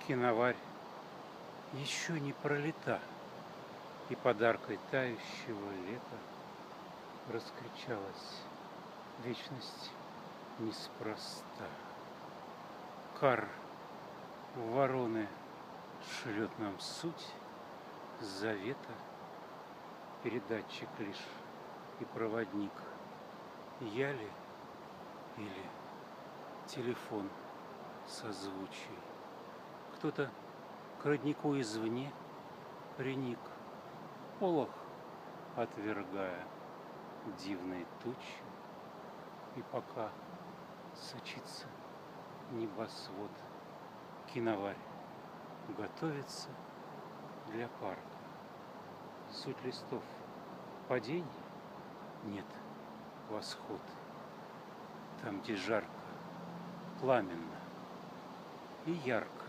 Киноварь еще не пролета, и подаркой тающего лета раскричалась вечность неспроста. Кар вороны шлет нам суть завета, передатчик лишь и проводник. Я ли или телефон созвучий? Кто-то к роднику извне приник, олох отвергая дивные тучи. И пока сочится небосвод, киноварь готовится для парка. Суть листов падений нет, восход. Там, где жарко, пламенно и ярко,